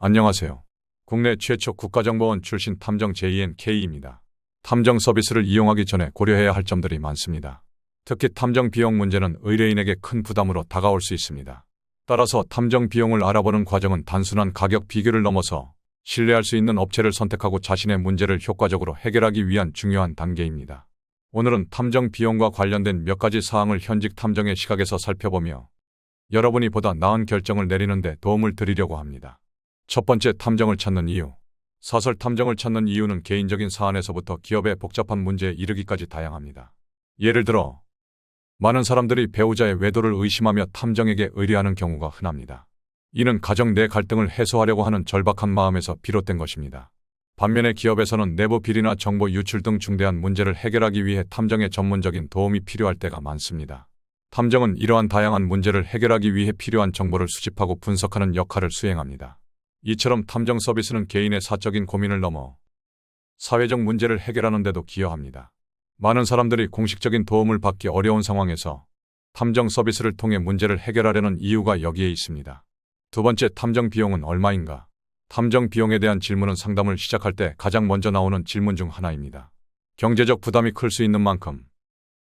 안녕하세요. 국내 최초 국가정보원 출신 탐정 JNK입니다. 탐정 서비스를 이용하기 전에 고려해야 할 점들이 많습니다. 특히 탐정 비용 문제는 의뢰인에게 큰 부담으로 다가올 수 있습니다. 따라서 탐정 비용을 알아보는 과정은 단순한 가격 비교를 넘어서 신뢰할 수 있는 업체를 선택하고 자신의 문제를 효과적으로 해결하기 위한 중요한 단계입니다. 오늘은 탐정 비용과 관련된 몇 가지 사항을 현직 탐정의 시각에서 살펴보며 여러분이 보다 나은 결정을 내리는 데 도움을 드리려고 합니다. 첫 번째, 탐정을 찾는 이유. 사설 탐정을 찾는 이유는 개인적인 사안에서부터 기업의 복잡한 문제에 이르기까지 다양합니다. 예를 들어 많은 사람들이 배우자의 외도를 의심하며 탐정에게 의뢰하는 경우가 흔합니다. 이는 가정 내 갈등을 해소하려고 하는 절박한 마음에서 비롯된 것입니다. 반면에 기업에서는 내부 비리나 정보 유출 등 중대한 문제를 해결하기 위해 탐정의 전문적인 도움이 필요할 때가 많습니다. 탐정은 이러한 다양한 문제를 해결하기 위해 필요한 정보를 수집하고 분석하는 역할을 수행합니다. 이처럼 탐정 서비스는 개인의 사적인 고민을 넘어 사회적 문제를 해결하는 데도 기여합니다. 많은 사람들이 공식적인 도움을 받기 어려운 상황에서 탐정 서비스를 통해 문제를 해결하려는 이유가 여기에 있습니다. 두 번째, 탐정 비용은 얼마인가? 탐정 비용에 대한 질문은 상담을 시작할 때 가장 먼저 나오는 질문 중 하나입니다. 경제적 부담이 클 수 있는 만큼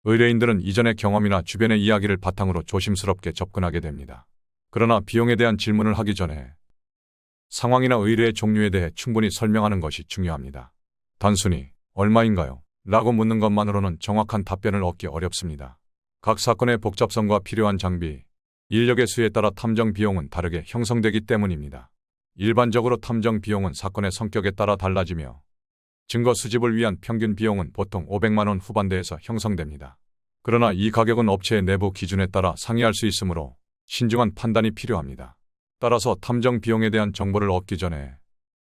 의뢰인들은 이전의 경험이나 주변의 이야기를 바탕으로 조심스럽게 접근하게 됩니다. 그러나 비용에 대한 질문을 하기 전에 상황이나 의뢰의 종류에 대해 충분히 설명하는 것이 중요합니다. 단순히 얼마인가요? 라고 묻는 것만으로는 정확한 답변을 얻기 어렵습니다. 각 사건의 복잡성과 필요한 장비, 인력의 수에 따라 탐정 비용은 다르게 형성되기 때문입니다. 일반적으로 탐정 비용은 사건의 성격에 따라 달라지며 증거 수집을 위한 평균 비용은 보통 500만 원 후반대에서 형성됩니다. 그러나 이 가격은 업체의 내부 기준에 따라 상이할 수 있으므로 신중한 판단이 필요합니다. 따라서 탐정 비용에 대한 정보를 얻기 전에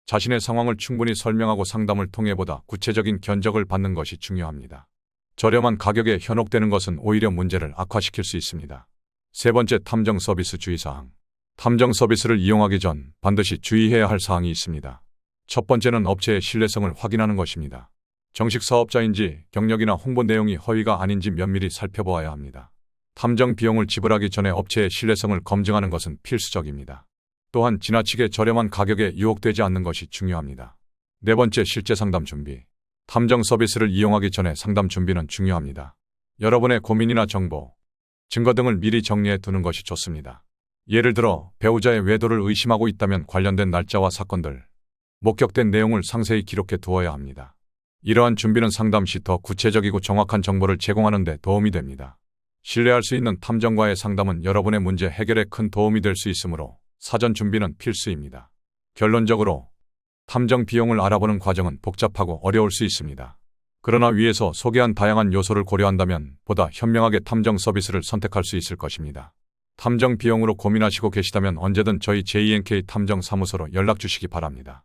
자신의 상황을 충분히 설명하고 상담을 통해 보다 구체적인 견적을 받는 것이 중요합니다. 저렴한 가격에 현혹되는 것은 오히려 문제를 악화시킬 수 있습니다. 세 번째, 탐정 서비스 주의사항. 탐정 서비스를 이용하기 전 반드시 주의해야 할 사항이 있습니다. 첫 번째는 업체의 신뢰성을 확인하는 것입니다. 정식 사업자인지 경력이나 홍보 내용이 허위가 아닌지 면밀히 살펴보아야 합니다. 탐정 비용을 지불하기 전에 업체의 신뢰성을 검증하는 것은 필수적입니다. 또한 지나치게 저렴한 가격에 유혹되지 않는 것이 중요합니다. 네 번째, 실제 상담 준비. 탐정 서비스를 이용하기 전에 상담 준비는 중요합니다. 여러분의 고민이나 정보, 증거 등을 미리 정리해 두는 것이 좋습니다. 예를 들어 배우자의 외도를 의심하고 있다면 관련된 날짜와 사건들, 목격된 내용을 상세히 기록해 두어야 합니다. 이러한 준비는 상담 시 더 구체적이고 정확한 정보를 제공하는 데 도움이 됩니다. 신뢰할 수 있는 탐정과의 상담은 여러분의 문제 해결에 큰 도움이 될 수 있으므로 사전 준비는 필수입니다. 결론적으로 탐정 비용을 알아보는 과정은 복잡하고 어려울 수 있습니다. 그러나 위에서 소개한 다양한 요소를 고려한다면 보다 현명하게 탐정 서비스를 선택할 수 있을 것입니다. 탐정 비용으로 고민하시고 계시다면 언제든 저희 JNK 탐정 사무소로 연락 주시기 바랍니다.